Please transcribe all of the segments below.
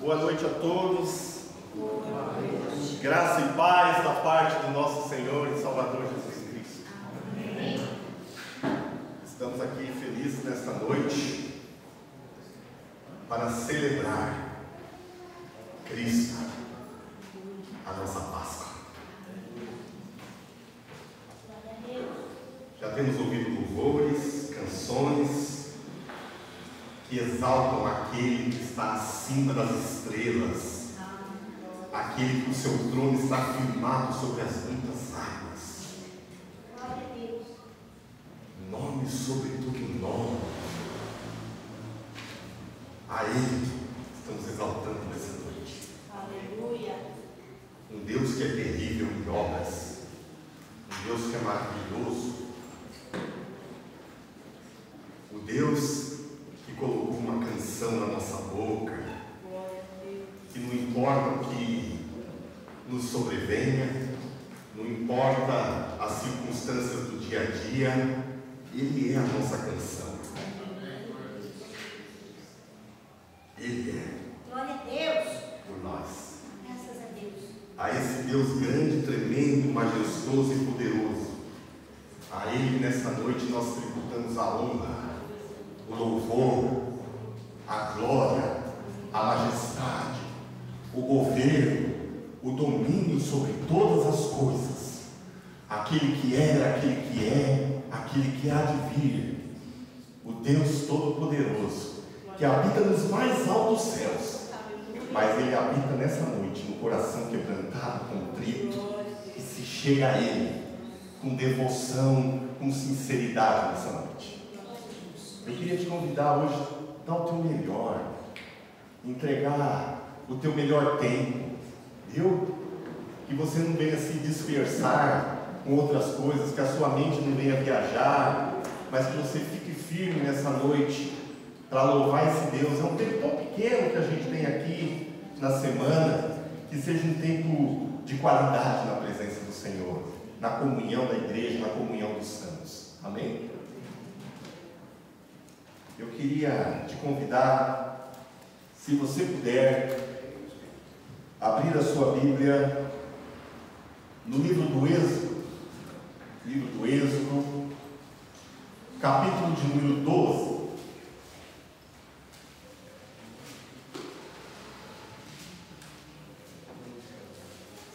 Boa noite a todos. Graça e paz da parte do nosso Senhor e Salvador Jesus Cristo. Amém. Estamos aqui felizes nesta noite para celebrar Cristo, a nossa Páscoa. Já temos ouvido louvores, canções que exaltam aquele que está acima das estrelas, aquele que o seu trono está firmado sobre as muitas águas. Nome sobre todo nome. A Ele estamos exaltando nessa noite. Aleluia. Um Deus que é terrível em obras, um Deus que é maravilhoso, o Deus que colocou uma canção na nossa boca, que não importa o que nos sobrevenha, não importa as circunstâncias do dia a dia, Ele é a nossa canção. Ele é. Glória a Deus. Por nós. Graças a Deus. A esse Deus grande, tremendo, majestoso e poderoso, a Ele nessa noite nós tributamos a honra, o louvor, a glória, a majestade, o governo, o domínio sobre todas as coisas, aquele que era, aquele que é, aquele que há de vir, o Deus Todo-Poderoso, que habita nos mais altos céus, mas Ele habita nessa noite no coração quebrantado, contrito, e se chega a Ele com devoção, com sinceridade nessa noite. Eu queria te convidar hoje a dar o teu melhor, entregar o teu melhor tempo, viu? Que você não venha se dispersar com outras coisas, que a sua mente não venha viajar, mas que você fique firme nessa noite para louvar esse Deus. É um tempo tão pequeno que a gente tem aqui na semana, que seja um tempo de qualidade na presença do Senhor, na comunhão da igreja, na comunhão dos santos. Amém? Eu queria te convidar, se você puder, abrir a sua Bíblia no livro do Êxodo, capítulo de número 12.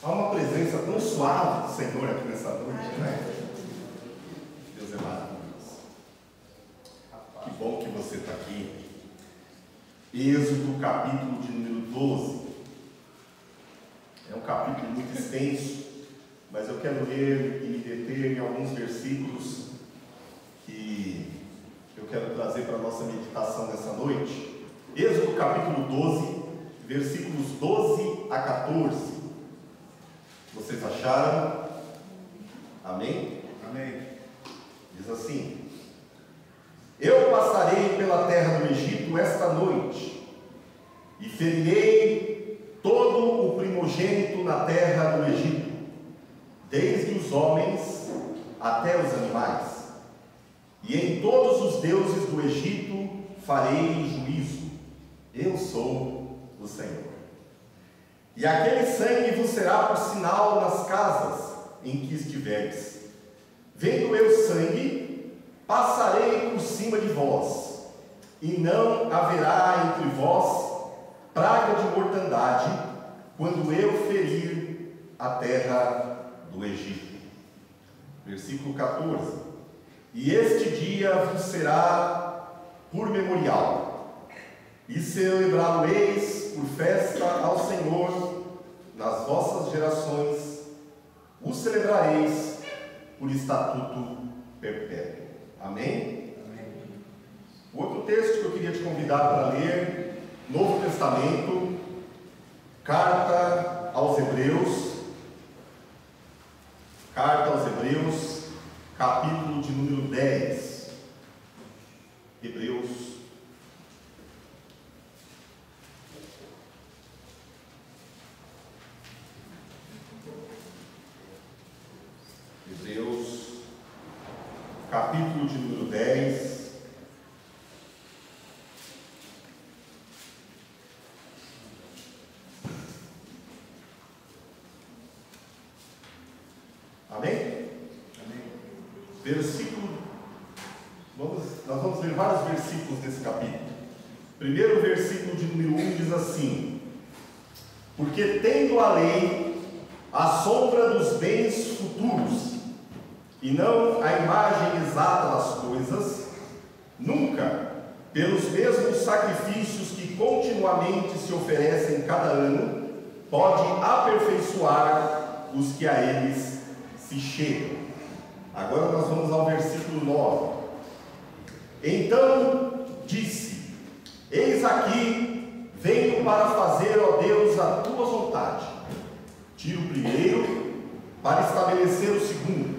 Há uma presença tão suave do Senhor aqui nessa noite, né? Deus é maravilhoso. Que bom que você está aqui. Êxodo, capítulo de número 12. É um capítulo muito extenso, mas eu quero ler e me deter em alguns versículos que eu quero trazer para a nossa meditação nessa noite. Êxodo, capítulo 12, versículos 12 a 14. Vocês acharam? Amém? Amém. Diz assim: Eu passarei pela terra do Egito esta noite, e ferirei todo o primogênito na terra do Egito, desde os homens até os animais, e em todos os deuses do Egito farei juízo. Eu sou o Senhor. E aquele sangue vos será por sinal nas casas em que estiverdes. Vendo eu sangue, passarei por cima de vós, e não haverá entre vós praga de mortandade, quando eu ferir a terra do Egito. Versículo 14. E este dia vos será por memorial, e celebrá-lo-eis por festa ao Senhor nas vossas gerações, o celebrareis por estatuto perpétuo. Amém? Amém. O outro texto que eu queria te convidar para ler, Novo Testamento, Carta aos Hebreus, capítulo de número 10. Hebreus, capítulo de número 10, Amém? Versículo. Nós vamos ler vários versículos desse capítulo. Primeiro versículo de número 1 diz assim: porque tendo a lei a sombra dos bens futuros, e não a imagem exata das coisas, nunca, pelos mesmos sacrifícios que continuamente se oferecem cada ano, pode aperfeiçoar os que a eles se chegam. Agora nós vamos ao versículo 9. Então disse: eis aqui, venho para fazer, ó Deus, a tua vontade. Tiro o primeiro para estabelecer o segundo,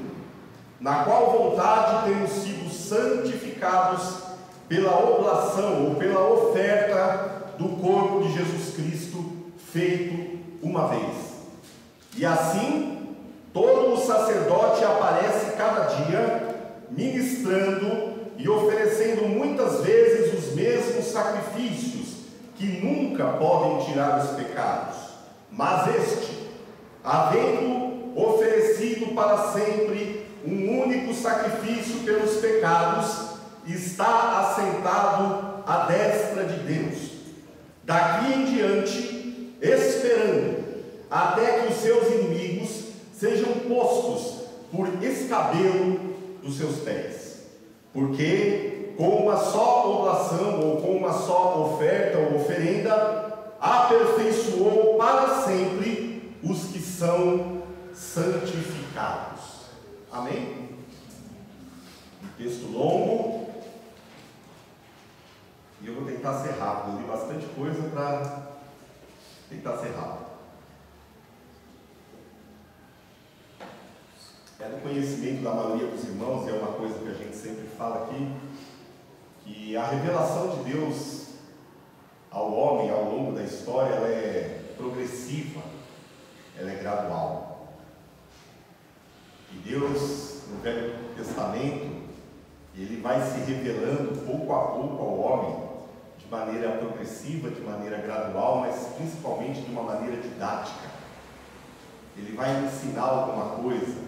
na qual vontade temos sido santificados pela oblação ou pela oferta do corpo de Jesus Cristo, feito uma vez. E assim, todo o sacerdote aparece cada dia, ministrando e oferecendo muitas vezes os mesmos sacrifícios, que nunca podem tirar os pecados. Mas este, havendo oferecido para sempre um único sacrifício pelos pecados, está assentado à destra de Deus, daqui em diante, esperando até que os seus inimigos sejam postos por escabelo dos seus pés. Porque com uma só oblação, ou com uma só oferta ou oferenda, aperfeiçoou para sempre os que são santificados. Amém? Um texto longo, e eu vou tentar ser rápido. Eu li bastante coisa para tentar ser rápido. É do conhecimento da maioria dos irmãos, e é uma coisa que a gente sempre fala aqui, que a revelação de Deus ao homem ao longo da história, ela é progressiva, ela é gradual. E Deus, no Velho Testamento, Ele vai se revelando pouco a pouco ao homem, de maneira progressiva, de maneira gradual, mas principalmente de uma maneira didática. Ele vai ensinar alguma coisa,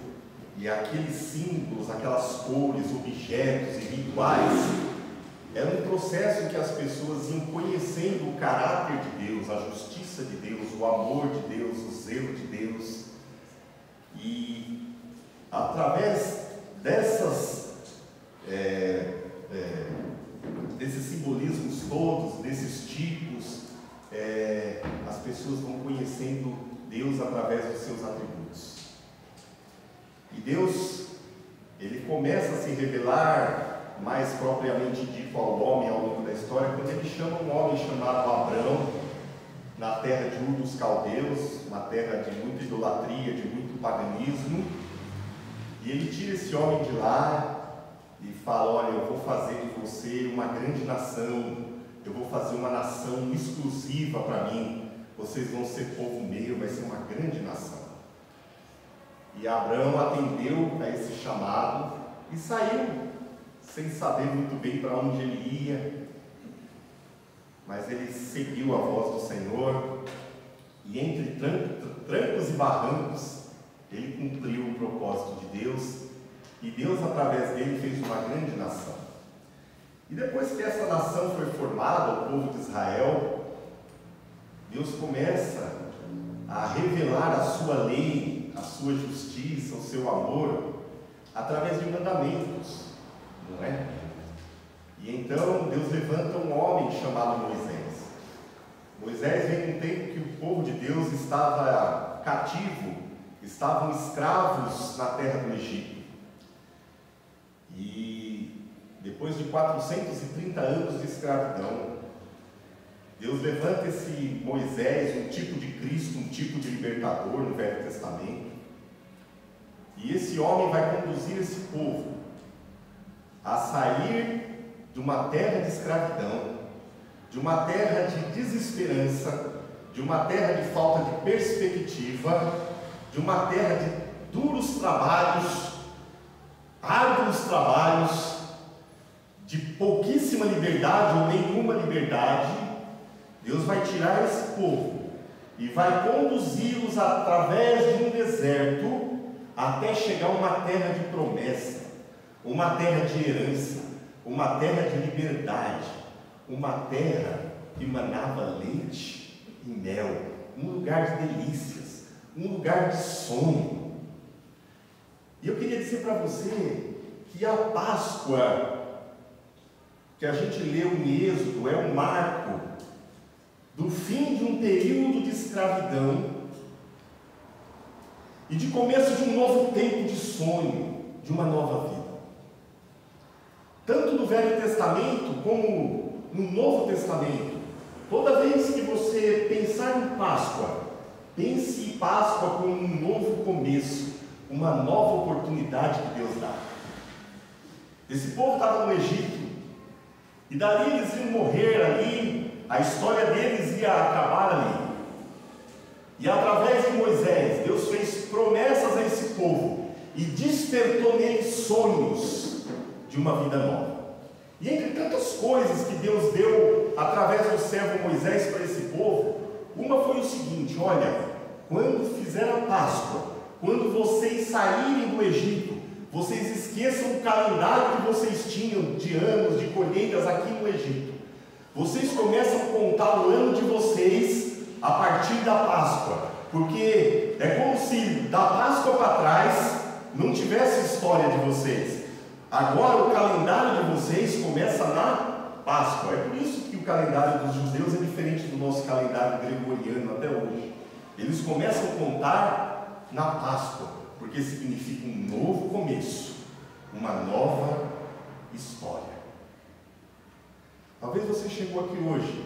e aqueles símbolos, aquelas cores, objetos e rituais, era um processo em que as pessoas iam conhecendo o caráter de Deus, a justiça de Deus, o amor de Deus, o zelo de Deus. E através desses simbolismos todos, desses tipos, as pessoas vão conhecendo Deus através dos seus atributos. E Deus, Ele começa a se revelar mais propriamente dito ao homem ao longo da história, quando Ele chama um homem chamado Abrão, na terra de Ur dos Caldeus, uma terra de muita idolatria, de muito paganismo, e Ele tira esse homem de lá e fala: olha, eu vou fazer de você uma grande nação, eu vou fazer uma nação exclusiva para mim, vocês vão ser povo meu, vai ser uma grande nação. E Abraão atendeu a esse chamado e saiu, sem saber muito bem para onde ele ia, mas ele seguiu a voz do Senhor, e entre trancos e barrancos, ele cumpriu o propósito de Deus, e Deus, através dele, fez uma grande nação. E depois que essa nação foi formada, o povo de Israel, Deus começa a revelar a sua lei, a sua justiça, o seu amor, através de mandamentos, não é? E então Deus levanta um homem chamado Moisés. Moisés vem num tempo que o povo de Deus estava cativo, estavam escravos na terra do Egito. E depois de 430 anos de escravidão, Deus levanta esse Moisés, um tipo de Cristo, um tipo de libertador no Velho Testamento. E esse homem vai conduzir esse povo a sair de uma terra de escravidão, de uma terra de desesperança, de uma terra de falta de perspectiva, de uma terra de duros trabalhos, árduos trabalhos, de pouquíssima liberdade ou nenhuma liberdade. Deus vai tirar esse povo e vai conduzi-los através de um deserto, até chegar a uma terra de promessa, uma terra de herança, uma terra de liberdade, uma terra que manava leite e mel, um lugar de delícias, um lugar de sonho. E eu queria dizer para você que a Páscoa que a gente leu em Êxodo é um marco do fim de um período de escravidão e de começo de um novo tempo de sonho, de uma nova vida. Tanto no Velho Testamento como no Novo Testamento, toda vez que você pensar em Páscoa, pense em Páscoa como um novo começo, uma nova oportunidade que Deus dá. Esse povo estava no Egito, e dali eles iam morrer ali, a história deles ia acabar ali. E através de Moisés, Deus fez promessas a esse povo e despertou neles sonhos de uma vida nova. E entre tantas coisas que Deus deu através do servo Moisés para esse povo, uma foi o seguinte: olha, quando fizer a Páscoa, quando vocês saírem do Egito, vocês esqueçam o calendário que vocês tinham de anos, de colheitas aqui no Egito. Vocês começam a contar o ano de vocês a partir da Páscoa, porque é como se da Páscoa para trás não tivesse história de vocês. Agora o calendário de vocês começa na Páscoa. É por isso que o calendário dos judeus é diferente do nosso calendário gregoriano até hoje. Eles começam a contar na Páscoa, porque significa um novo começo, uma nova história. Talvez você chegou aqui hoje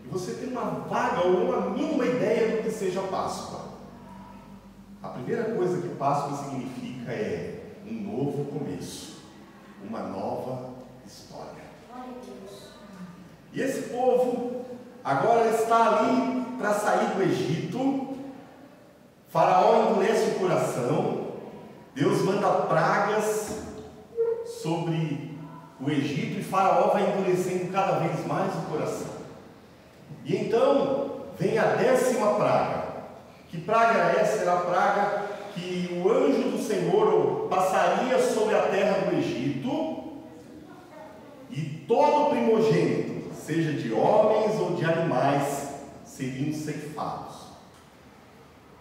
e você tem uma vaga ou uma mínima ideia do que seja Páscoa. A primeira coisa que Páscoa significa é um novo começo, uma nova história. E esse povo agora está ali para sair do Egito. Faraó endurece o coração, Deus manda pragas sobre o Egito e Faraó vai endurecendo cada vez mais o coração. E então vem a 10ª praga. Que praga era essa? Era a praga que o anjo do Senhor passaria sobre a terra do Egito e todo primogênito, seja de homens ou de animais, seriam ceifados.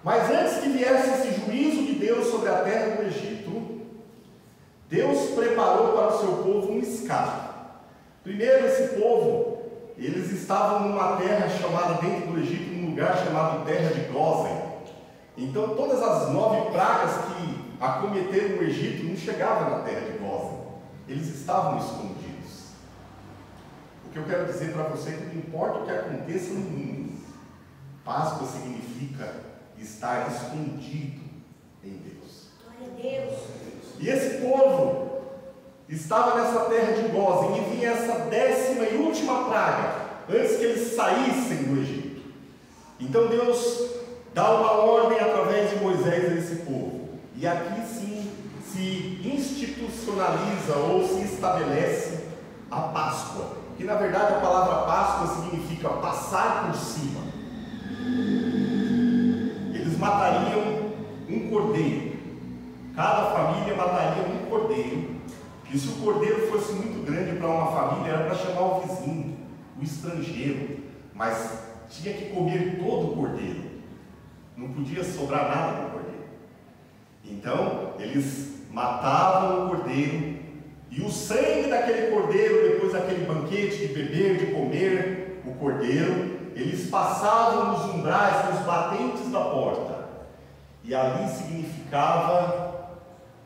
Mas antes que viesse esse juízo de Deus sobre a terra do Egito, Deus preparou para o seu povo um escape. Primeiro, esse povo, eles estavam numa terra chamada dentro do Egito, num lugar chamado Terra de Gósen. Então todas as 9 pragas que acometeram o Egito não chegavam na Terra de Gósen. Eles estavam escondidos. O que eu quero dizer para você é que não importa o que aconteça no mundo, Páscoa significa estar escondido em Deus. Glória a Deus. E esse povo estava nessa terra de Gósen e vinha essa 10ª e última praga antes que eles saíssem do Egito. Então Deus dá uma ordem através de Moisés a esse povo. E aqui sim se institucionaliza ou se estabelece a Páscoa. Que na verdade a palavra Páscoa significa passar por cima. Eles matariam um cordeiro. Cada família mataria um cordeiro. E se o cordeiro fosse muito grande para uma família, era para chamar o vizinho, o estrangeiro. Mas tinha que comer todo o cordeiro. Não podia sobrar nada do cordeiro. Então, eles matavam o cordeiro. E o sangue daquele cordeiro, depois daquele banquete de beber, de comer o cordeiro, eles passavam nos umbrais, nos batentes da porta. E ali significava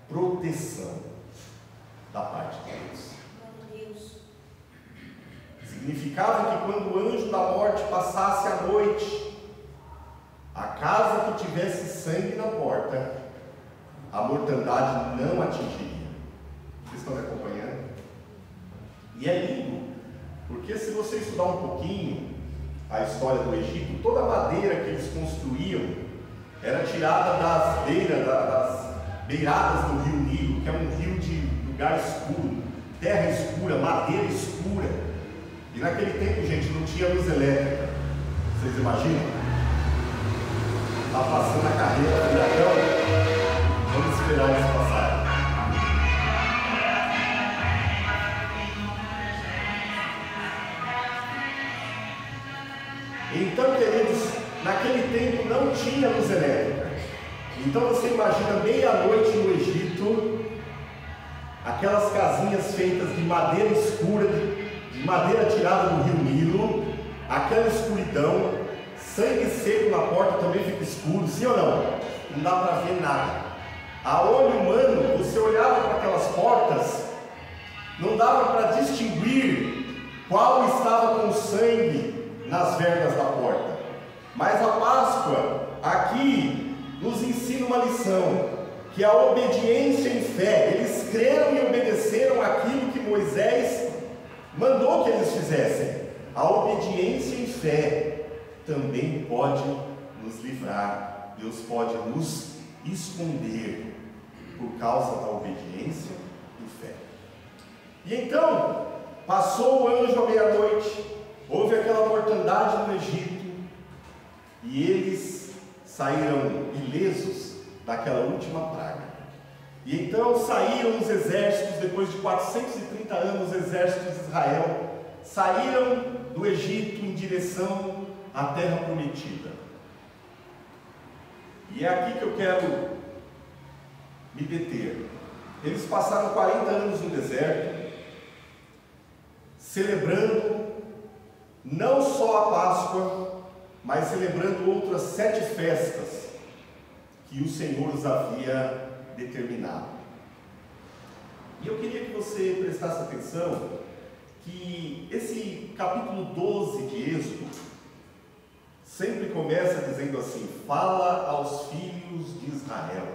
proteção da parte de Deus. Significava que quando o anjo da morte passasse a noite, a casa que tivesse sangue na porta, a mortandade não atingiria. Vocês estão me acompanhando? E é lindo, porque se você estudar um pouquinho a história do Egito, toda a madeira que eles construíam era tirada das beiradas do rio Nilo, que é um rio de lugar escuro, terra escura, madeira escura. E naquele tempo, gente, não tinha luz elétrica. Vocês imaginam? Está passando a carreira, furacão. Vamos esperar imagina meia-noite no Egito, aquelas casinhas feitas de madeira escura, de madeira tirada do rio Nilo, aquela escuridão, sangue seco na porta também fica escuro, sim ou não? Não dá para ver nada. A olho humano, você olhava para aquelas portas, não dava para distinguir qual estava com sangue nas vergas da porta. Mas a Páscoa aqui nos ensina uma lição, que a obediência em fé, eles creram e obedeceram aquilo que Moisés mandou que eles fizessem. A obediência em fé também pode nos livrar, Deus pode nos esconder por causa da obediência e fé. E então, passou o anjo à meia-noite, houve aquela mortandade no Egito, e eles saíram ilesos daquela última praga. E então saíram os exércitos, depois de 430 anos, os exércitos de Israel saíram do Egito em direção à terra prometida. E é aqui que eu quero me deter. Eles passaram 40 anos no deserto, celebrando não só a Páscoa, mas celebrando outras 7 festas que o Senhor os havia determinado. E eu queria que você prestasse atenção que esse capítulo 12 de Êxodo sempre começa dizendo assim: fala aos filhos de Israel.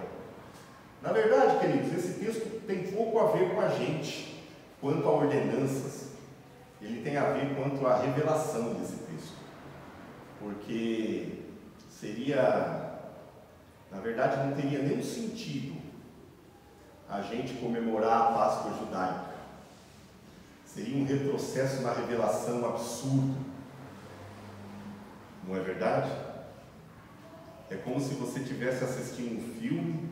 Na verdade, queridos, esse texto tem pouco a ver com a gente quanto a ordenanças. Ele tem a ver quanto à revelação desse texto, porque seria, na verdade, não teria nenhum sentido a gente comemorar a Páscoa judaica. Seria um retrocesso na revelação absurdo, não é verdade? É como se você estivesse assistindo um filme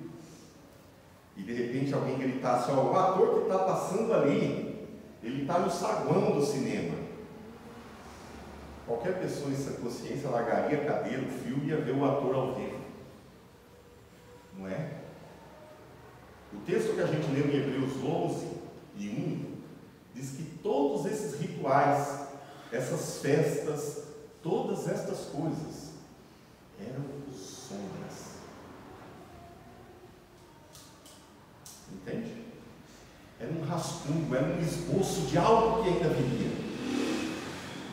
e de repente alguém gritasse: ó, o ator que está passando ali, ele está no saguão do cinema. Qualquer pessoa em sua consciência largaria a cadeira, o filme, e ia ver o ator ao vivo, não é? O texto que a gente leu em Hebreus 11 e 1 diz que todos esses rituais, essas festas, todas estas coisas eram sombras. Entende? Era um rascunho, era um esboço de algo que ainda viria.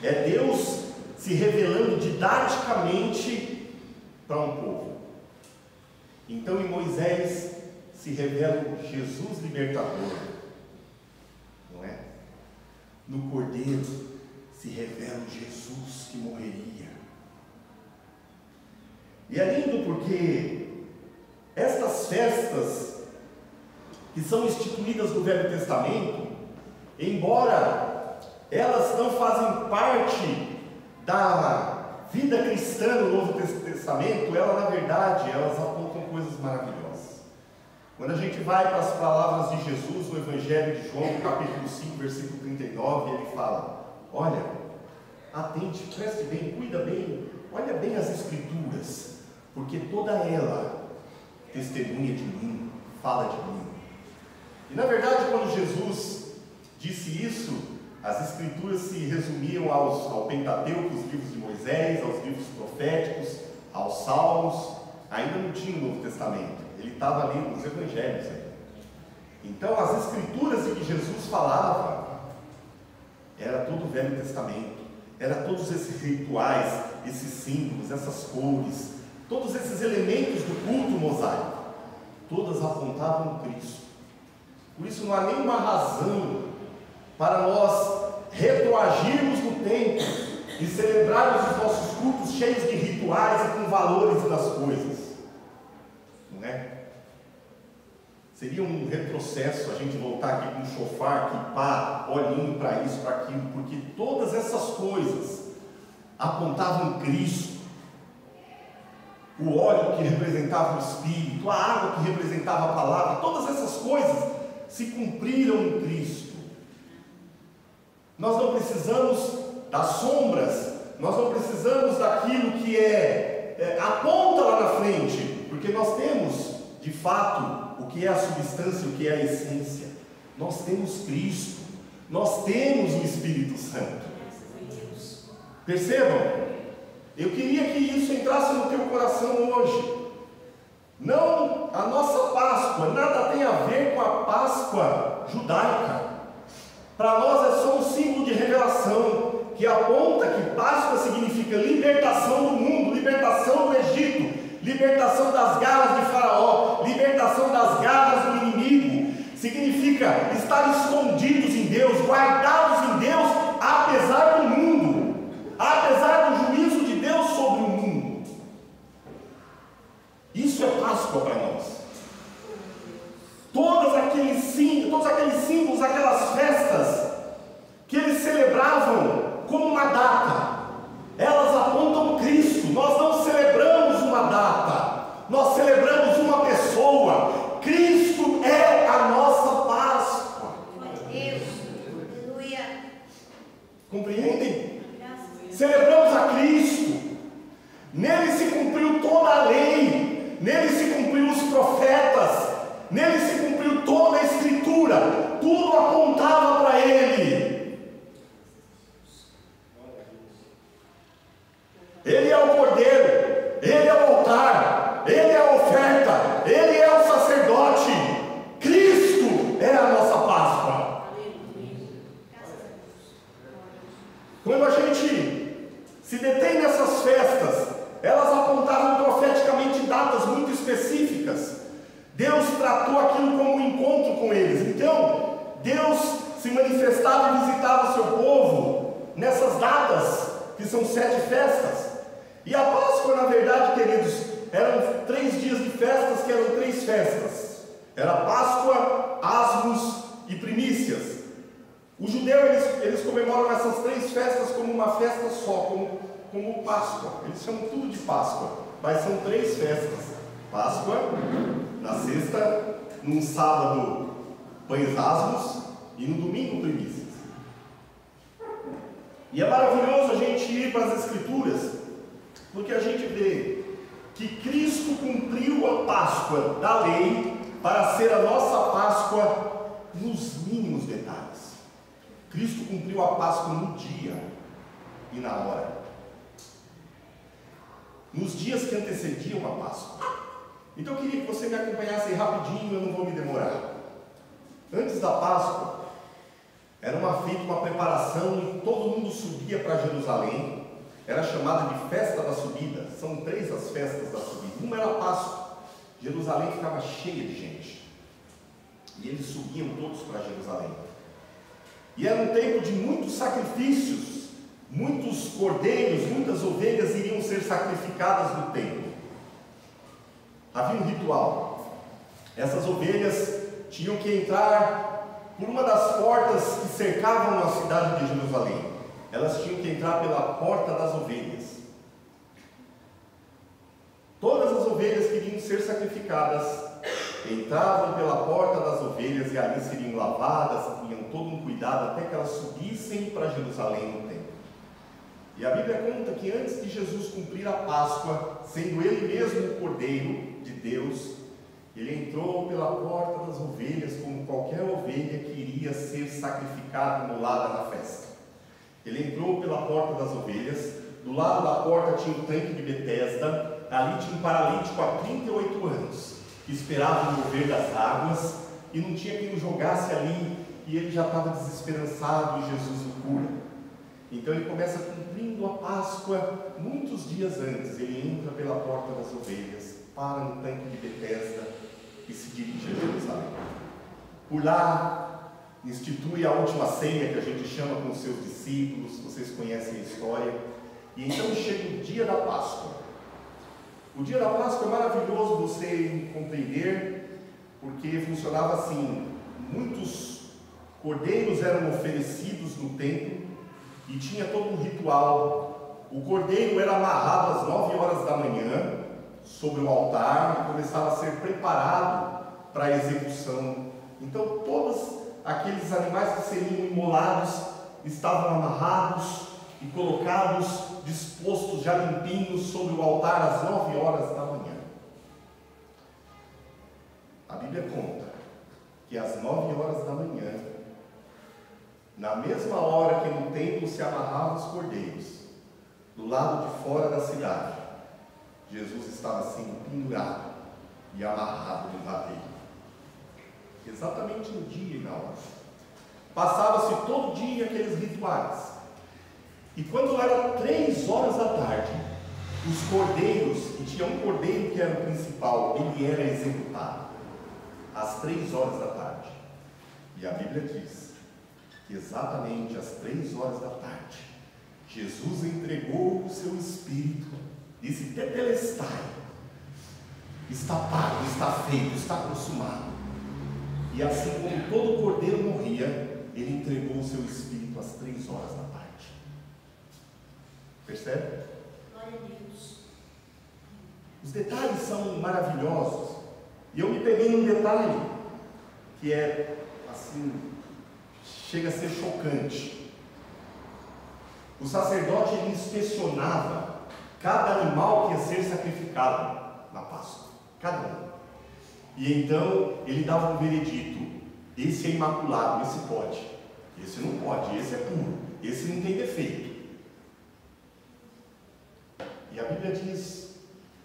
É Deus se revelando didaticamente para um povo. Então em Moisés se revela o Jesus libertador, não é? No Cordeiro se revela o Jesus que morreria. E é lindo porque estas festas que são instituídas no Velho Testamento, embora elas não fazem parte da vida cristã no Novo Testamento, elas na verdade, elas apontam coisas maravilhosas. Quando a gente vai para as palavras de Jesus no Evangelho de João, no capítulo 5, versículo 39, ele fala: olha, atente, preste bem, cuida bem, olha bem as Escrituras, porque toda ela testemunha de mim, fala de mim. E na verdade, quando Jesus disse isso, as Escrituras se resumiam ao Pentateuco, os livros de Moisés, aos livros proféticos, aos Salmos. Ainda não tinha o Novo Testamento, ele estava ali nos Evangelhos. Então, as Escrituras de que Jesus falava era todo o Velho Testamento, era todos esses rituais, esses símbolos, essas cores, todos esses elementos do culto mosaico, todas apontavam Cristo. Por isso não há nenhuma razão para nós retroagirmos no tempo e celebrarmos os nossos cultos cheios de rituais e com valores das coisas, não é? Seria um retrocesso a gente voltar aqui com um chofar, kippá, olhinho para isso, para aquilo, porque todas essas coisas apontavam Cristo. O óleo que representava o Espírito, a água que representava a palavra, todas essas coisas se cumpriram em Cristo. Nós não precisamos das sombras, nós não precisamos daquilo que aponta lá na frente, porque nós temos de fato, o que é a substância, o que é a essência. Nós temos Cristo, nós temos o Espírito Santo. Percebam? Eu queria que isso entrasse no teu coração hoje. Não, a nossa Páscoa nada tem a ver com a Páscoa judaica. Para nós é só um símbolo de revelação, que aponta que Páscoa significa libertação do mundo, libertação do Egito, libertação das garras de Faraó, libertação das garras do inimigo. Significa estar escondidos em Deus, guardados em Deus, apesar do mundo, apesar do juízo de Deus sobre o mundo. Isso é Páscoa para nós. Todos aqueles símbolos, aquelas festas que eles celebravam como uma data, elas apontam Cristo. Nós não celebramos uma data, nós celebramos uma pessoa. Cristo é a nossa Páscoa. Deus, aleluia. Compreendem? Celebramos a Cristo. Nele se cumpriu toda a lei, nele se cumpriu os profetas, nele se cumpriu toda a Escritura. Tudo apontava para Ele. Ele é o Cordeiro, Ele é o altar, Ele é a oferta, Ele é o sacerdote. Cristo é a nossa Páscoa. Quando a gente se detém nessas festas, elas apontavam profeticamente datas muito específicas. Deus tratou aquilo como um encontro com eles. Então, Deus se manifestava e visitava o seu povo nessas datas, que são 7 festas. E a Páscoa, na verdade, queridos, eram 3 dias de festas, que eram 3 festas. Era Páscoa, Asmos e Primícias. Os judeus, eles comemoram essas 3 festas como uma festa só, como Páscoa. Eles chamam tudo de Páscoa, mas são 3 festas. Páscoa, na sexta, num sábado, pães asmos, e no domingo, primícias. E é maravilhoso a gente ir para as Escrituras, porque a gente vê que Cristo cumpriu a Páscoa da lei para ser a nossa Páscoa nos mínimos detalhes. Cristo cumpriu a Páscoa no dia e na hora, nos dias que antecediam a Páscoa. Então eu queria que você me acompanhasse rapidinho, eu não vou me demorar. Antes da Páscoa, era feita uma preparação e todo mundo subia para Jerusalém. Era chamada de festa da subida. São 3 as festas da subida. Uma era a Páscoa. Jerusalém ficava cheia de gente. E eles subiam todos para Jerusalém. E era um tempo de muitos sacrifícios. Muitos cordeiros, muitas ovelhas iriam ser sacrificadas no templo. Havia um ritual. Essas ovelhas tinham que entrar por uma das portas que cercavam a cidade de Jerusalém. Elas tinham que entrar pela porta das ovelhas. Todas as ovelhas que iriam ser sacrificadas entravam pela porta das ovelhas e ali seriam lavadas, tinham todo um cuidado até que elas subissem para Jerusalém no templo. E a Bíblia conta que antes de Jesus cumprir a Páscoa, sendo Ele mesmo o Cordeiro de Deus, Ele entrou pela porta das ovelhas como qualquer ovelha que iria ser sacrificada e imolada na festa. Ele entrou pela porta das ovelhas, do lado da porta tinha o tanque de Betesda, ali tinha um paralítico há 38 anos, que esperava o mover das águas, e não tinha quem o jogasse ali, e ele já estava desesperançado e Jesus o cura. Então ele começa cumprindo a Páscoa muitos dias antes. Ele entra pela porta das ovelhas, para no tanque de Betesda e se dirige a Jerusalém. Por lá, institui a última ceia que a gente chama com os seus discípulos, vocês conhecem a história. E então chega o dia da Páscoa. O dia da Páscoa é maravilhoso você compreender, porque funcionava assim: muitos cordeiros eram oferecidos no templo e tinha todo um ritual. O cordeiro era amarrado às 9 horas da manhã sobre o altar e começava a ser preparado para a execução. Então todos aqueles animais que seriam imolados estavam amarrados e colocados, dispostos, já limpinhos, sobre o altar às 9 horas da manhã. Bíblia conta que às 9 horas da manhã, na mesma hora que no templo se amarravam os cordeiros, do lado de fora da cidade, Jesus estava sendo pendurado e amarrado no madeiro. Exatamente no dia e na hora. Passava-se todo dia aqueles rituais. E quando era 3 horas da tarde, os cordeiros, e tinha um cordeiro que era o principal, ele era executado às 3 horas da tarde. E a Bíblia diz que exatamente às 3 horas da tarde, Jesus entregou o seu espírito, disse: tetelestai, está pago, está feito, está consumado. E assim como todo cordeiro morria, ele entregou o seu espírito às 3 horas da tarde. Percebe? Glória a Deus. Os detalhes são maravilhosos. E eu me peguei num detalhe que é assim, chega a ser chocante. O sacerdote, ele inspecionava cada animal que ia ser sacrificado na Páscoa, cada um. E então ele dava um veredito: esse é imaculado, esse pode, esse não pode, esse é puro, esse não tem defeito. E a Bíblia diz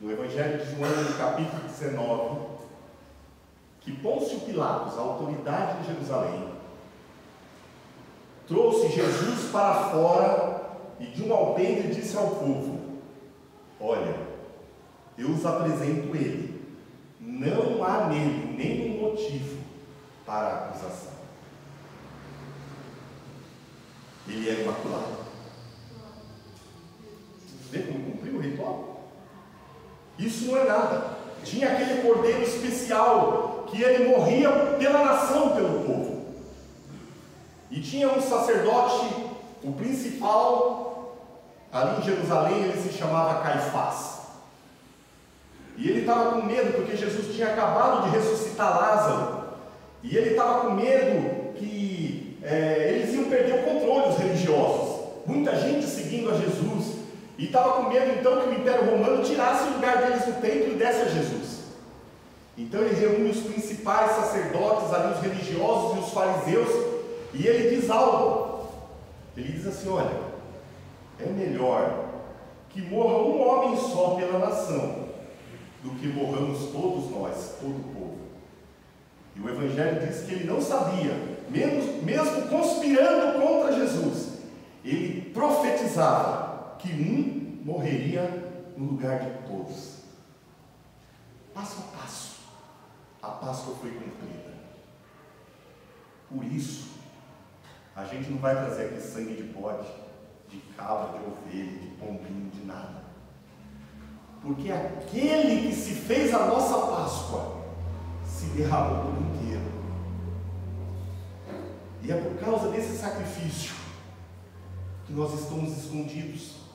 no Evangelho de João, no capítulo 19, que Pôncio Pilatos, a autoridade de Jerusalém, trouxe Jesus para fora e de um alpendre disse ao povo: olha, eu os apresento ele, não há nele nenhum motivo para a acusação. Ele é imaculado. Vê como cumpriu o ritual? Isso não é nada. Tinha aquele cordeiro especial que ele morria pela nação, pelo povo. E tinha um sacerdote, o principal, ali em Jerusalém, ele se chamava Caifás. E ele estava com medo, porque Jesus tinha acabado de ressuscitar Lázaro. E ele estava com medo que eles iam perder o controle, os religiosos. Muita gente seguindo a Jesus. E estava com medo então que o Império Romano tirasse o lugar deles do templo e desse a Jesus. Então ele reúne os principais sacerdotes, ali os religiosos e os fariseus, e ele diz algo. Ele diz assim: olha, é melhor que morra um homem só pela nação, do que morramos todos nós, todo o povo. E o Evangelho diz que ele não sabia, mesmo conspirando contra Jesus, ele profetizava que um morreria no lugar de todos. Passo a passo, a Páscoa foi cumprida. Por isso, a gente não vai trazer aqui sangue de bode, de cabra, de ovelha, de pombinho, de nada. Porque aquele que se fez a nossa Páscoa se derramou por inteiro. E é por causa desse sacrifício que nós estamos escondidos.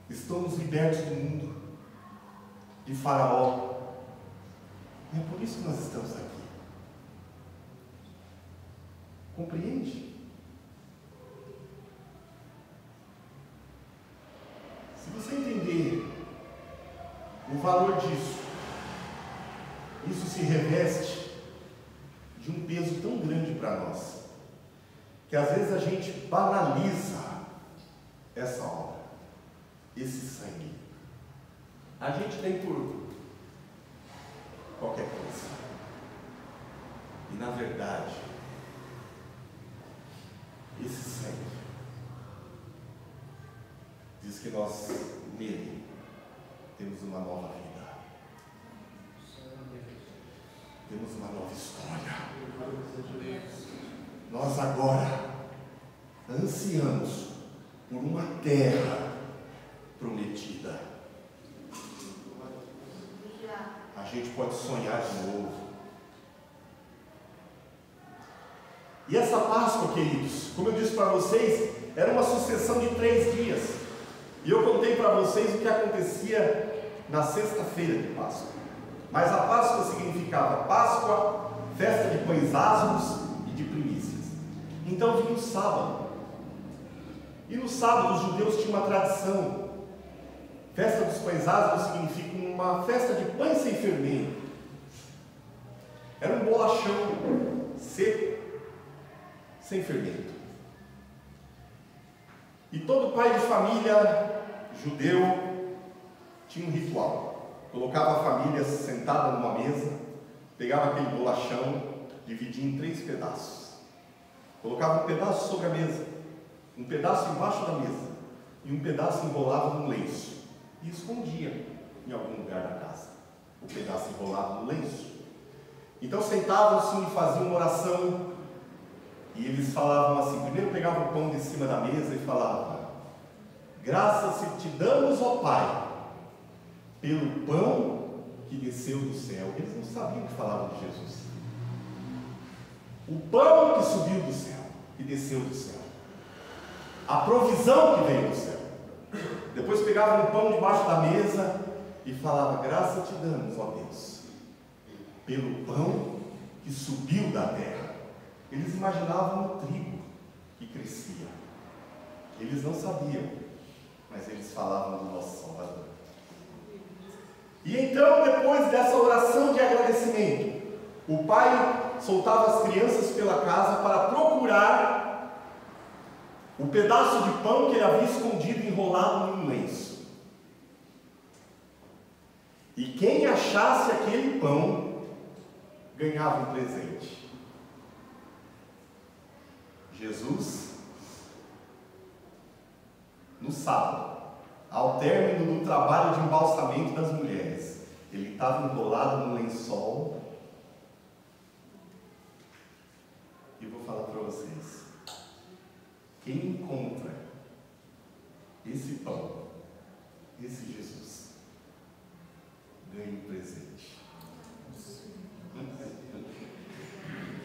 Estamos libertos do mundo, de Faraó. E é por isso que nós estamos aqui. Compreende? Se você entender o valor disso, isso se reveste de um peso tão grande para nós, que às vezes a gente banaliza essa obra, esse sangue. A gente tem por qualquer coisa. E na verdade, esse sangue diz que nós, nele, temos uma nova vida. Temos uma nova história. Nós agora ansiamos por uma terra prometida. A gente pode sonhar de novo. E essa Páscoa, queridos, como eu disse para vocês, era uma sucessão de 3 dias. E eu contei para vocês o que acontecia na sexta-feira de Páscoa. Mas a Páscoa significava Páscoa, festa de pães asmos e de primícias. Então vinha o sábado. E no sábado os judeus tinham uma tradição. Festa dos pães asmos significa uma festa de pães sem fermento. bolachão seco, sem fermento. E todo pai de família judeu tinha um ritual. Colocava a família sentada numa mesa, pegava aquele bolachão, dividia em 3 pedaços. Colocava um pedaço sobre a mesa, um pedaço embaixo da mesa e um pedaço enrolava num lenço e escondia em algum lugar da casa. O pedaço enrolado no lenço. Então sentavam-se e faziam uma oração e eles falavam assim, primeiro pegavam o pão de cima da mesa e falavam: graças te damos, ó Pai, pelo pão que desceu do céu. Eles não sabiam que falavam de Jesus. O pão que subiu do céu, que desceu do céu. A provisão que veio do céu. Depois pegavam um pão debaixo da mesa e falava: graças te damos, ó Deus, pelo pão que subiu da terra. Eles imaginavam o trigo que crescia. Eles não sabiam, mas eles falavam do nosso Salvador. E então, depois dessa oração de agradecimento, o pai soltava as crianças pela casa para procurar o pedaço de pão que ele havia escondido enrolado em um lenço. E quem achasse aquele pão ganhava um presente. Jesus, no sábado, ao término do trabalho de embalsamento das mulheres, ele estava enrolado no lençol. E vou falar para vocês: quem encontra esse pão, esse Jesus, ganha um presente.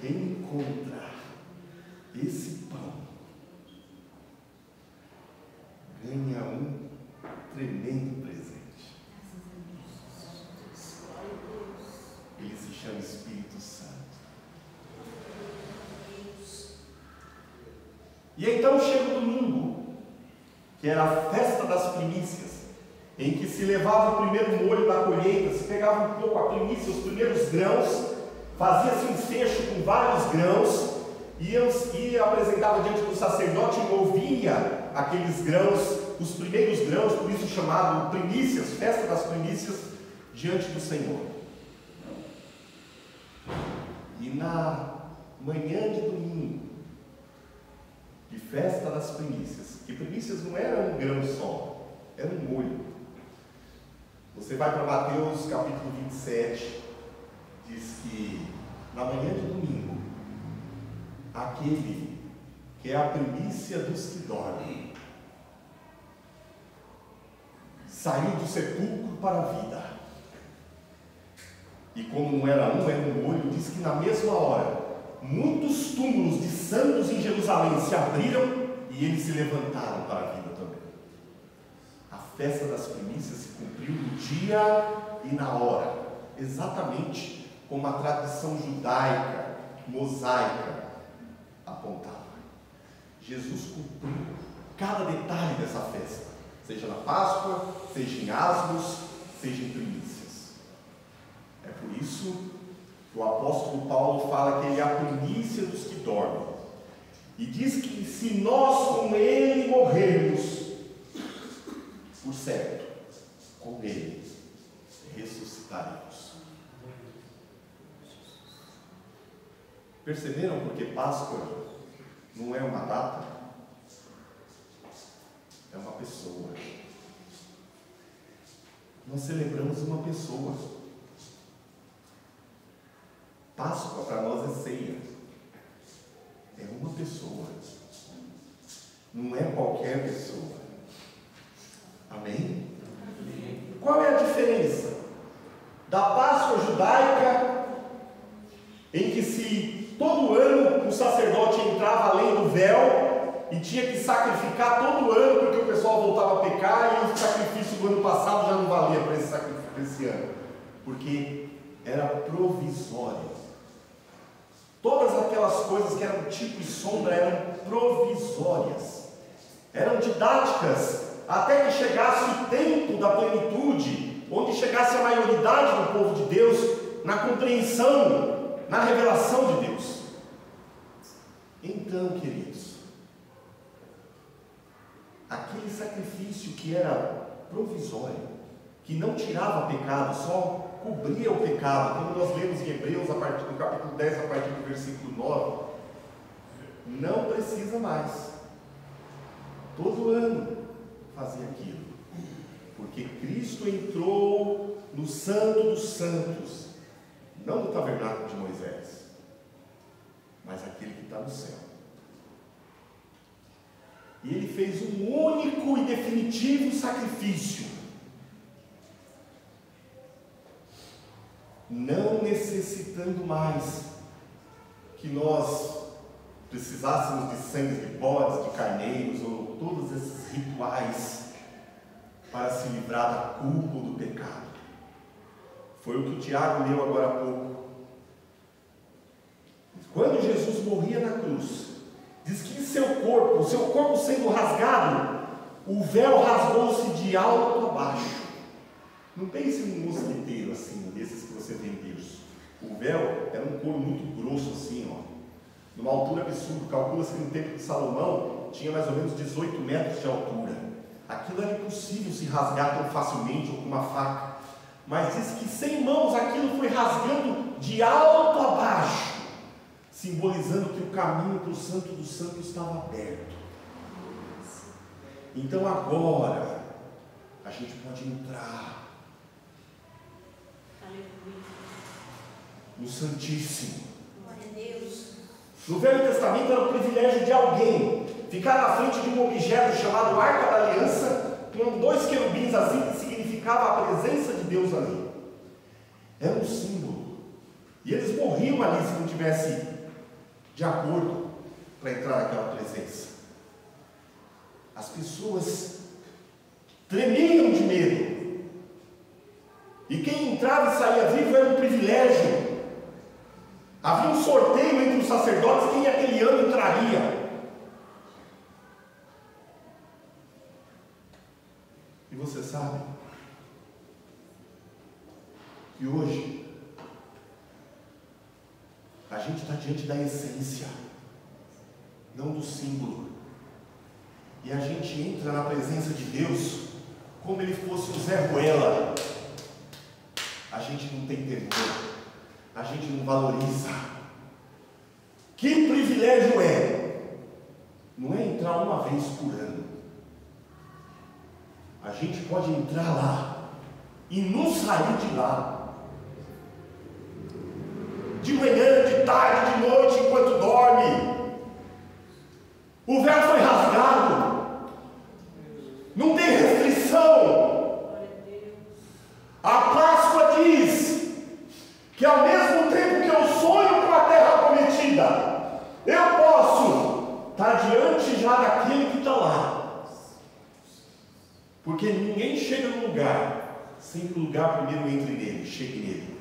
Quem encontra esse pão, ganha um tremendo presente. Ele se chama Espírito Santo. E então chega o domingo, que era a festa das primícias, em que se levava o primeiro molho da colheita, se pegava um pouco a primícia, os primeiros grãos, fazia-se um cesto com vários grãos, e apresentava diante do sacerdote e ouvia aqueles grãos, os primeiros grãos, por isso chamado primícias, festa das primícias, diante do Senhor. E na manhã de domingo, de festa das primícias, que primícias não era um grão só, era um molho. Você vai para Mateus capítulo 27, diz que na manhã de domingo, aquele que é a primícia dos que dormem, saiu do sepulcro para a vida. E como não era um molho, diz que na mesma hora, muitos túmulos de santos em Jerusalém se abriram e eles se levantaram para a vida também. A festa das primícias se cumpriu no dia e na hora, exatamente como a tradição judaica, mosaica, apontava. Jesus cumpriu cada detalhe dessa festa, seja na Páscoa, seja em asmos, seja em primícias. É por isso que o apóstolo Paulo fala que ele é a primícia dos que dormem. E diz que se nós com ele morrermos, por certo, com ele ressuscitaremos. Perceberam porque Páscoa não é uma data? É uma pessoa. Nós celebramos uma pessoa. Páscoa para nós é ceia. É uma pessoa. Não é qualquer pessoa. Amém? Amém. Qual é a diferença da Páscoa judaica, em que se todo ano o sacerdote entrava além do véu e tinha que sacrificar todo ano, porque o pessoal voltava a pecar e o sacrifício do ano passado já não valia para esse sacrifício desse ano, porque era provisório. Todas aquelas coisas que eram tipo e sombra eram provisórias, eram didáticas, até que chegasse o tempo da plenitude, onde chegasse a maioridade do povo de Deus na compreensão na revelação de Deus. Então, queridos, aquele sacrifício que era provisório, que não tirava pecado, só cobria o pecado, como nós lemos em Hebreus, no capítulo 10, a partir do versículo 9, não precisa mais. Todo ano fazer aquilo, porque Cristo entrou no Santo dos Santos, não no tabernáculo de Moisés, mas aquele que está no céu. E ele fez um único e definitivo sacrifício, não necessitando mais que nós precisássemos de sangue de bodes, de carneiros, ou todos esses rituais para se livrar da culpa ou do pecado. Foi o que o Tiago leu agora há pouco. Quando Jesus morria na cruz, diz que em seu corpo sendo rasgado, o véu rasgou-se de alto a baixo. Não pense num mosquiteiro assim, desses que você tem berço. O véu era um couro muito grosso assim, ó, numa altura absurda. Calcula-se que no tempo de Salomão tinha mais ou menos 18 metros de altura. Aquilo era impossível se rasgar tão facilmente ou com uma faca. Mas diz que sem mãos aquilo foi rasgando de alto a baixo, simbolizando que o caminho para o Santo dos Santos estava aberto. Então agora a gente pode entrar no Santíssimo. Glória a Deus. No Velho Testamento era o privilégio de alguém ficar na frente de um objeto chamado Arca da Aliança, com 2 querubins assim, que significava a presença de Deus ali. Era um símbolo. E eles morriam ali se não tivesse de acordo para entrar naquela presença. As pessoas tremiam de medo. E quem entrava e saía vivo era um privilégio. Havia um sorteio entre os sacerdotes quem aquele ano entraria. E você sabe que hoje a gente está diante da essência, não do símbolo. E a gente entra na presença de Deus como ele fosse um Zé Ruela. A gente não tem temor, a gente não valoriza. Que privilégio é? Não é entrar uma vez por ano. A gente pode entrar lá e não sair de lá. De manhã, de tarde, de noite, enquanto dorme. O véu foi rasgado. Não tem restrição. A Páscoa diz que ao mesmo tempo que eu sonho com a terra prometida, eu posso estar diante já daquele que está lá. Porque ninguém chega no lugar sem que o lugar primeiro entre nele, chegue nele.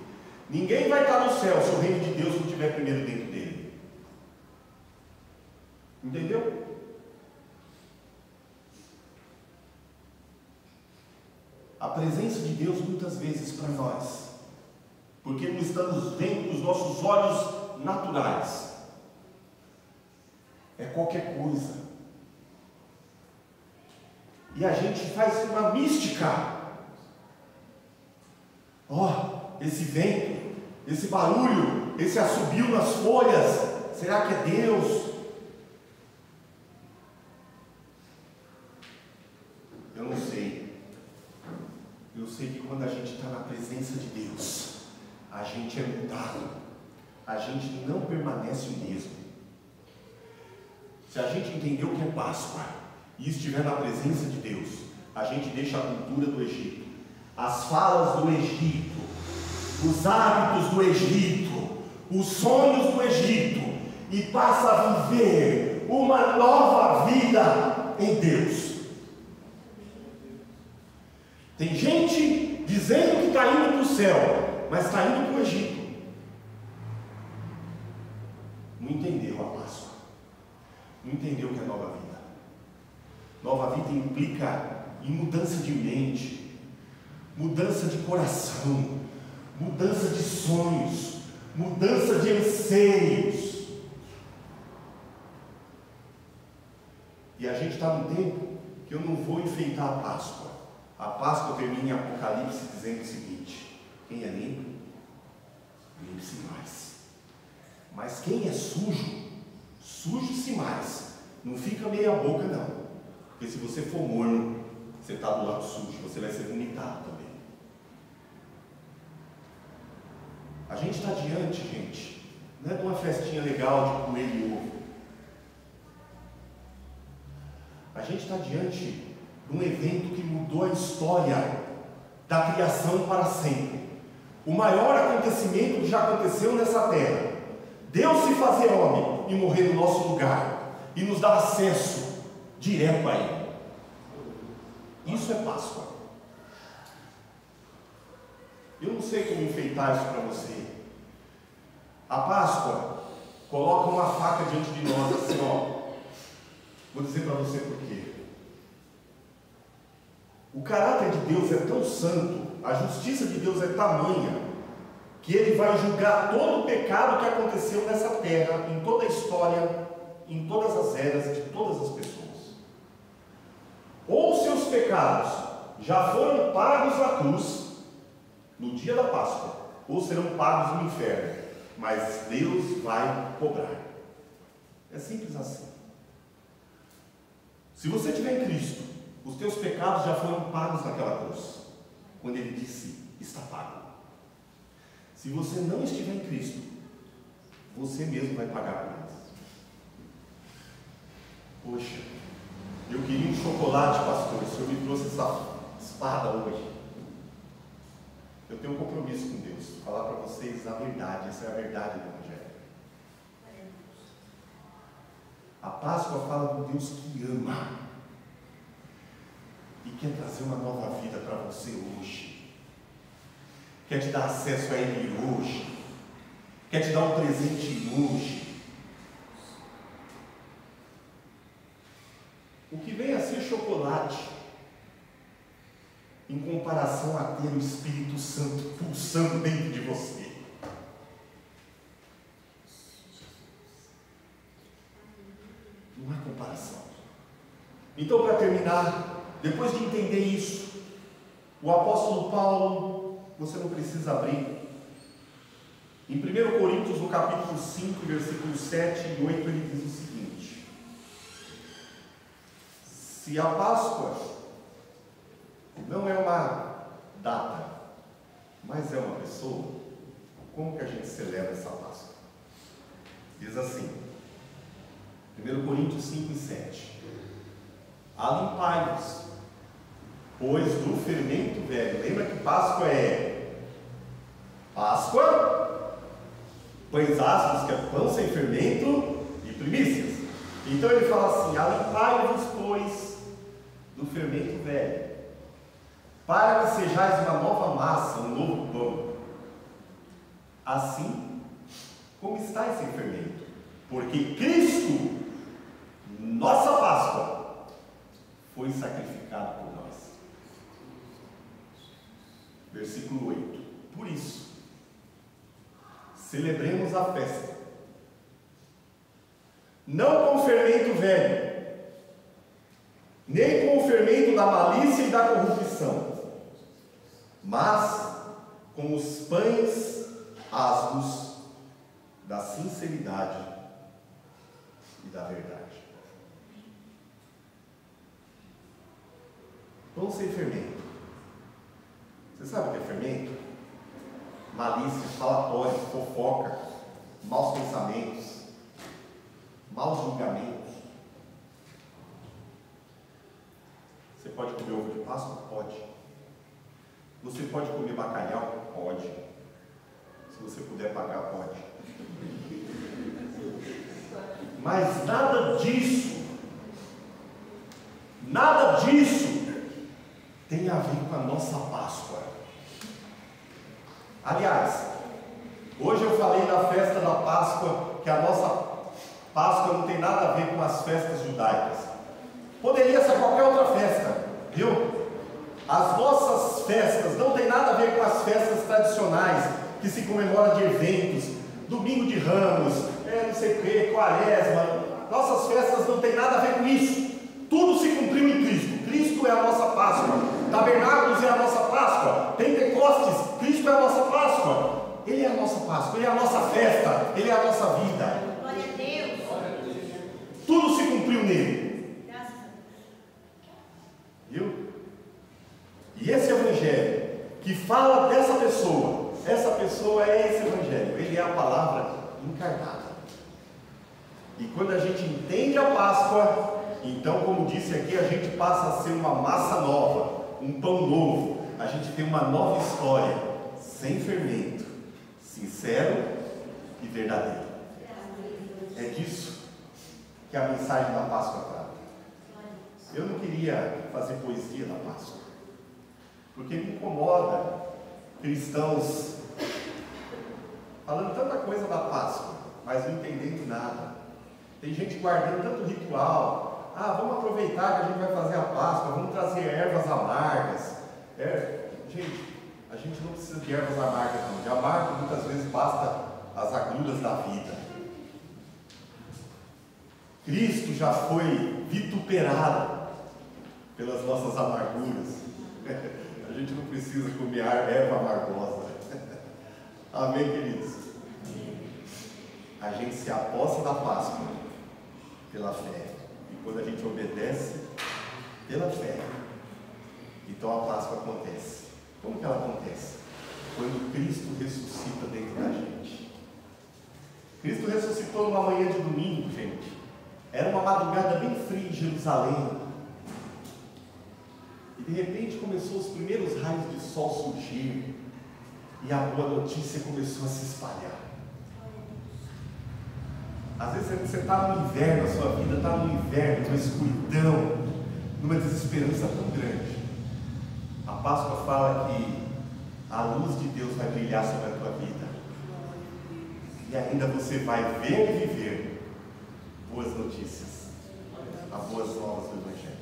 Ninguém vai estar no céu se o reino de Deus não estiver primeiro dentro dele. Entendeu? A presença de Deus muitas vezes para nós, porque não estamos vendo com os nossos olhos naturais, é qualquer coisa. E a gente faz uma mística. Esse vento, esse barulho, esse assobio nas folhas, será que é Deus? Eu não sei. Eu sei que quando a gente está na presença de Deus, a gente é mudado, a gente não permanece o mesmo. Se a gente entendeu o que é Páscoa e estiver na presença de Deus, a gente deixa a cultura do Egito, as falas do Egito, os hábitos do Egito, os sonhos do Egito, e passa a viver uma nova vida em Deus. Tem gente dizendo que está indo para o céu, mas está indo para o Egito. Não entendeu a Páscoa, não entendeu o que é nova vida. Nova vida implica em mudança de mente, mudança de coração, mudança de sonhos, mudança de anseios. E a gente está num tempo que eu não vou enfeitar a Páscoa. A Páscoa termina em Apocalipse dizendo o seguinte: quem é limpo, limpe-se mais. Mas quem é sujo, suje-se mais. Não fica meia boca não. Porque se você for morno, você está do lado sujo, você vai ser vomitado também. A gente está diante, gente, não é de uma festinha legal de coelho e ovo. A gente está diante de um evento que mudou a história da criação para sempre. O maior acontecimento que já aconteceu nessa terra. Deus se fazer homem e morrer no nosso lugar e nos dar acesso direto a Ele. Isso é Páscoa. Eu não sei como enfeitar isso para você. A Páscoa coloca uma faca diante de nós assim, ó. Vou dizer para você por quê. O caráter de Deus é tão santo, a justiça de Deus é tamanha, que Ele vai julgar todo o pecado que aconteceu nessa terra, em toda a história, em todas as eras, de todas as pessoas. Ou seus pecados já foram pagos na cruz, no dia da Páscoa, ou serão pagos no inferno, mas Deus vai cobrar. É simples assim. Se você estiver em Cristo, os teus pecados já foram pagos naquela cruz, quando Ele disse, está pago. Se você não estiver em Cristo, você mesmo vai pagar por eles. Poxa, eu queria um chocolate, pastor, o Senhor me trouxe essa espada hoje. Eu tenho um compromisso com Deus, falar para vocês a verdade, essa é a verdade do Evangelho. A Páscoa fala de um Deus que ama e quer trazer uma nova vida para você hoje, quer te dar acesso a Ele hoje, quer te dar um presente hoje. O que vem a ser chocolate, em comparação a ter o Espírito Santo pulsando dentro de você. Não há comparação. Então, para terminar, depois de entender isso, o apóstolo Paulo, você não precisa abrir, em 1 Coríntios, no capítulo 5, versículos 7 e 8, ele diz o seguinte: se a Páscoa não é uma data, mas é uma pessoa, como que a gente celebra essa Páscoa? Diz assim, 1 Coríntios 5 e 7: alimpai-vos, pois do fermento velho. Lembra que Páscoa é Páscoa, pães ásperos, que é pão sem fermento, e primícias. Então ele fala assim: alimpai-vos, pois, do fermento velho, para que sejais uma nova massa, um novo pão, assim como estáis sem fermento, porque Cristo, nossa Páscoa, foi sacrificado por nós. Versículo 8: por isso, celebremos a festa, não com o fermento velho, nem com o fermento da malícia e da corrupção, mas com os pães asmos da sinceridade e da verdade. Pão sem fermento. Você sabe o que é fermento? Malícia, falatório, fofoca, maus pensamentos, maus julgamentos. Você pode comer ovo de Páscoa? Pode. Você pode comer bacalhau? Pode. Se você puder pagar, pode. Mas nada disso tem a ver com a nossa Páscoa. Aliás, hoje eu falei da festa da Páscoa, que a nossa Páscoa não tem nada a ver com as festas judaicas. Poderia ser qualquer outra festa, viu? As nossas festas não tem nada a ver com as festas tradicionais, que se comemora de eventos, Ramos, não sei o que, Quaresma. Nossas festas não tem nada a ver com isso. Tudo se cumpriu em Cristo. Cristo é a nossa Páscoa. Tabernáculos é a nossa Páscoa. Pentecostes, Cristo é a nossa Páscoa. Ele é a nossa Páscoa, Ele é a nossa festa, Ele é a nossa vida. Glória a Deus. Tudo se cumpriu nele. Viu? E esse Evangelho que fala dessa pessoa, essa pessoa é esse Evangelho. Ele é a palavra encarnada. E quando a gente entende a Páscoa, então, como disse aqui, a gente passa a ser uma massa nova, um pão novo. A gente tem uma nova história, sem fermento, sincero e verdadeiro. É disso que a mensagem da Páscoa trata. Eu não queria fazer poesia da Páscoa, porque me incomoda cristãos falando tanta coisa da Páscoa, mas não entendendo nada. Tem gente guardando tanto ritual. Vamos aproveitar que a gente vai fazer a Páscoa, vamos trazer ervas amargas. Gente, a gente não precisa de ervas amargas não. De amargo muitas vezes basta as agruras da vida. Cristo já foi vituperado pelas nossas amarguras. A gente não precisa comer erva amargosa. Amém, queridos? A gente se aposta da Páscoa pela fé. E quando a gente obedece pela fé, então a Páscoa acontece. Como que ela acontece? Quando Cristo ressuscita dentro da gente. Cristo ressuscitou numa manhã de domingo, gente. Era uma madrugada bem fria em Jerusalém. E de repente começou os primeiros raios de sol surgir. E a boa notícia começou a se espalhar. Às vezes você está no inverno, a sua vida está no inverno, numa escuridão, numa desesperança tão grande. A Páscoa fala que a luz de Deus vai brilhar sobre a tua vida. E ainda você vai ver e viver boas notícias, as boas novas do Evangelho.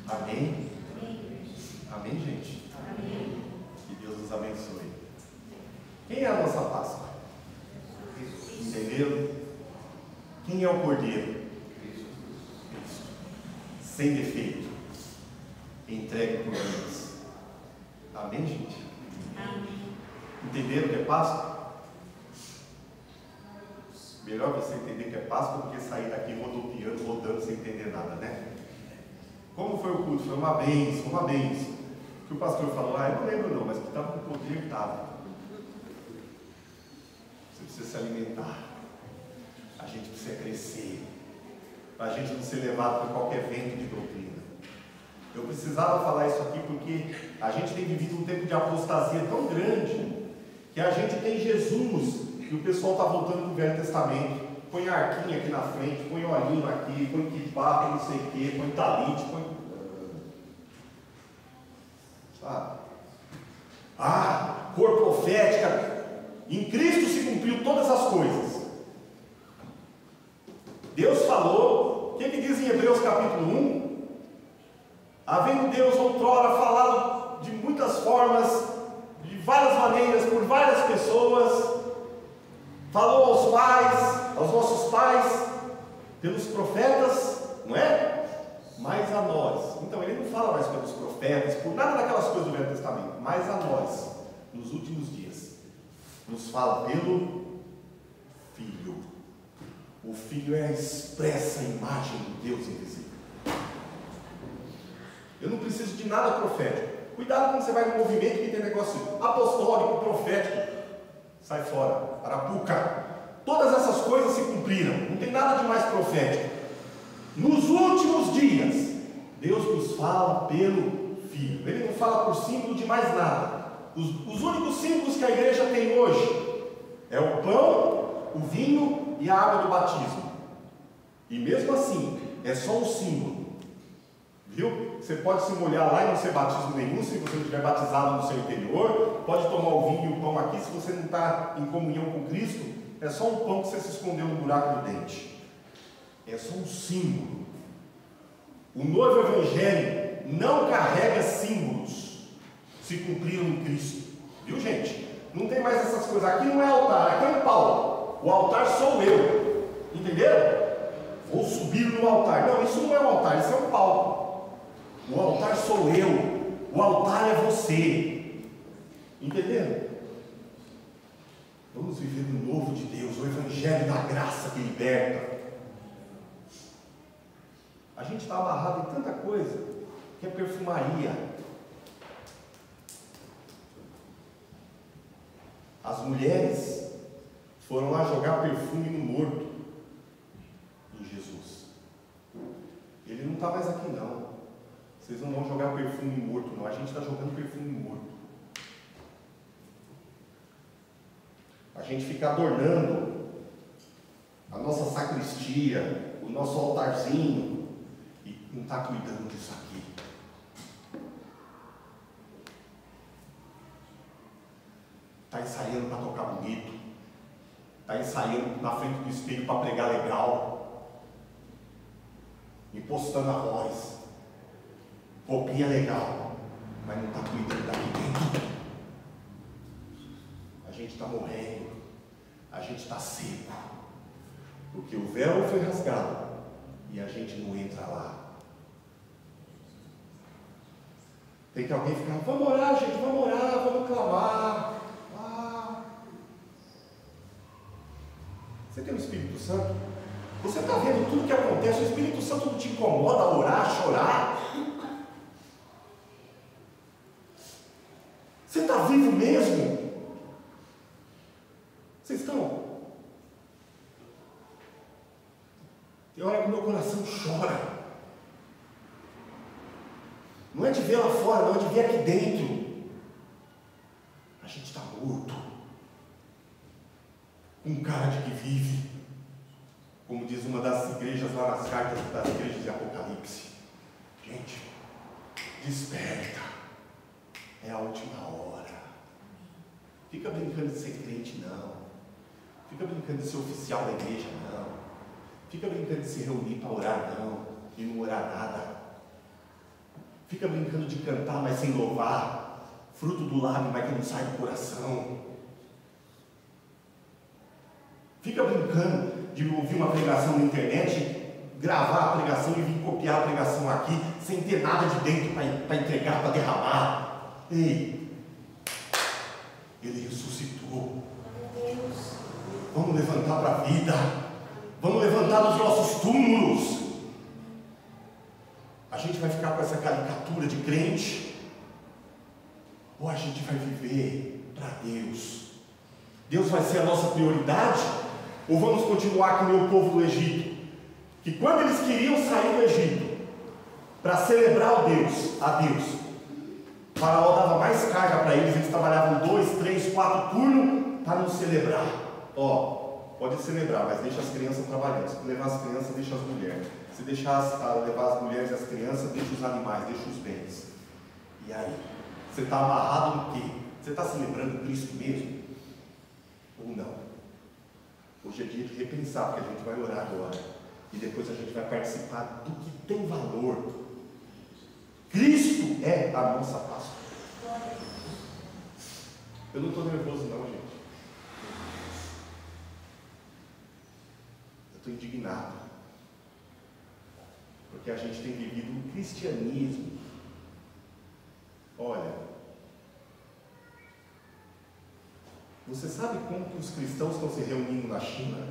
Amém? Amém, gente? Amém. Que Deus nos abençoe. Quem é a nossa Páscoa? Entenderam? Quem é o Cordeiro? Cristo. Sem defeito. Entregue por Deus. Amém, gente? Amém. Entenderam o que é Páscoa? Melhor você entender que é Páscoa do que sair daqui rodopiando, rodando sem entender nada, né? Como foi o culto? Foi uma bênção, uma bênção. Que o pastor falou, eu não lembro não, mas que estava com poder, estava. Você precisa se alimentar. A gente precisa crescer. Para a gente não ser levado por qualquer vento de doutrina. Eu precisava falar isso aqui porque a gente tem vivido um tempo de apostasia tão grande que a gente tem Jesus e o pessoal está voltando para o Velho Testamento. Põe a arquinha aqui na frente, põe o olhinho aqui, põe kipá, põe não sei o quê, põe talite, põe... Sabe? Cor profética. Em Cristo se cumpriu todas as coisas. Deus falou, o que diz em Hebreus capítulo 1? Havendo Deus outrora falado de muitas formas, de várias maneiras, por várias pessoas, falou aos pais, aos nossos pais, pelos profetas, não é? Mas a nós. Então ele não fala mais pelos profetas, por nada daquelas coisas do Velho Testamento, mas a nós, nos últimos dias, nos fala pelo Filho. O Filho é a expressa imagem do Deus invisível. Eu não preciso de nada profético. Cuidado quando você vai no movimento que tem negócio apostólico, profético. Sai fora, arapuca. Todas essas coisas se cumpriram. Não tem nada de mais profético. Nos últimos dias, Deus nos fala pelo Filho. Ele não fala por símbolo de mais nada. Os únicos símbolos que a igreja tem hoje é o pão, o vinho e a água do batismo. E mesmo assim, é só um símbolo. Viu? Você pode se molhar lá e não ser batismo nenhum, se você não estiver batizado no seu interior. Pode tomar o vinho e o pão aqui, se você não está em comunhão com Cristo. É só um pão que você se escondeu no buraco do dente. É só um símbolo. O novo Evangelho não carrega símbolos. Se cumpriram em Cristo. Viu, gente? Não tem mais essas coisas. Aqui não é altar, aqui é um pau. O altar sou eu. Entenderam? Vou subir no altar. Não, isso não é um altar, isso é um palco. O altar sou eu. O altar é você. Entenderam? Vamos viver no novo de Deus, o evangelho da graça que liberta. A gente está amarrado em tanta coisa, que é perfumaria. As mulheres foram lá jogar perfume no morto em Jesus. Ele não está mais aqui não. Vocês não vão jogar perfume morto não. A gente está jogando perfume morto. A gente fica adornando a nossa sacristia, o nosso altarzinho, e não está cuidando disso aqui. Está ensaiando para tocar bonito, está ensaiando na frente do espelho para pregar legal, impostando a voz, roupinha legal, mas não está cuidando daqui dentro. A gente está morrendo, a gente está seco, porque o véu foi rasgado e a gente não entra lá. Tem que alguém ficar, vamos orar, gente, vamos orar, vamos clamar. Você tem o Espírito Santo? Você está vendo tudo que acontece? O Espírito Santo não te incomoda a orar, chorar? Você está vivo mesmo? Vocês estão? Tem hora que o meu coração chora. Não é de ver lá fora, não é de ver aqui dentro. A gente está morto. Com cara de que vive. Como diz uma das igrejas lá nas cartas das igrejas de Apocalipse. Gente, desperta. É a última hora. Fica brincando de ser crente, não. Fica brincando de ser oficial da igreja, não. Fica brincando de se reunir para orar, não. E não orar nada. Fica brincando de cantar, mas sem louvar. Fruto do lábio, mas que não sai do coração. Fica brincando de ouvir uma pregação na internet, gravar a pregação e vir copiar a pregação aqui, sem ter nada de dentro para entregar, para derramar. Ei, Ele ressuscitou. Vamos levantar para a vida. Vamos levantar dos nossos túmulos. A gente vai ficar com essa caricatura de crente? Ou a gente vai viver para Deus? Deus vai ser a nossa prioridade? Ou vamos continuar que nem o povo do Egito? Que quando eles queriam sair do Egito, para celebrar a Deus, o faraó dava mais carga para eles, eles trabalhavam 2, 3, 4 turnos para não celebrar. Pode celebrar, mas deixa as crianças trabalhando. Se levar as crianças, deixa as mulheres. Se deixar levar as mulheres e as crianças, deixa os animais, deixa os bens. E aí? Você está amarrado no quê? Você está celebrando Cristo mesmo? Ou não? Hoje é dia de repensar, porque a gente vai orar agora. E depois a gente vai participar do que tem valor. Cristo é a nossa Páscoa. Eu não estou nervoso não, gente. Eu estou indignado. Porque a gente tem vivido um cristianismo. Olha, você sabe como que os cristãos estão se reunindo na China?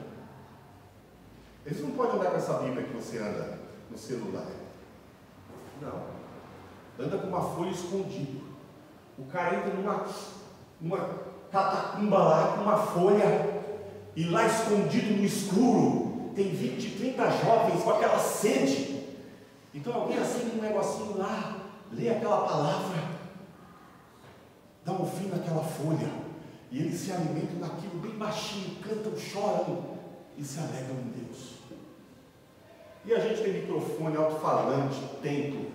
Eles não podem andar com essa Bíblia que você anda no celular. Não. Anda com uma folha escondida. O cara entra numa catacumba lá com uma folha, e lá escondido no escuro tem 20, 30 jovens com aquela sede. Então alguém acende um negocinho lá, lê aquela palavra, dá um fim naquela folha, e eles se alimentam daquilo bem baixinho, cantam, choram e se alegram em Deus. E a gente tem microfone, alto-falante, templo,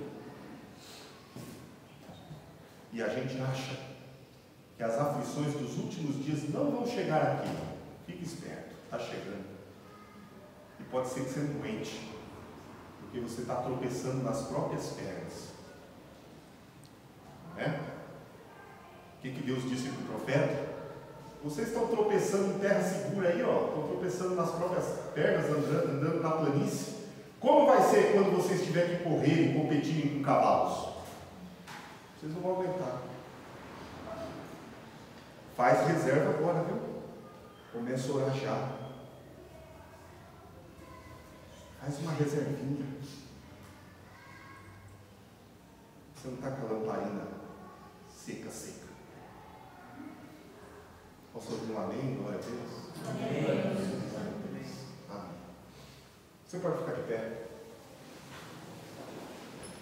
e a gente acha que as aflições dos últimos dias não vão chegar aqui. Fique esperto, está chegando. E pode ser que você não aguente, porque você está tropeçando nas próprias pernas. Não é? O que Deus disse para o profeta? Vocês estão tropeçando em terra segura aí, ó. Estão tropeçando nas próprias pernas, andando na planície. Como vai ser quando vocês tiverem que correr e competirem com cavalos? Vocês não vão aguentar. Faz reserva agora, viu? Começa a orar já. Faz uma reservinha. Você não está com a lamparina seca. Posso ouvir um amém? Glória a Deus. Amém. Amém. Você pode ficar de pé.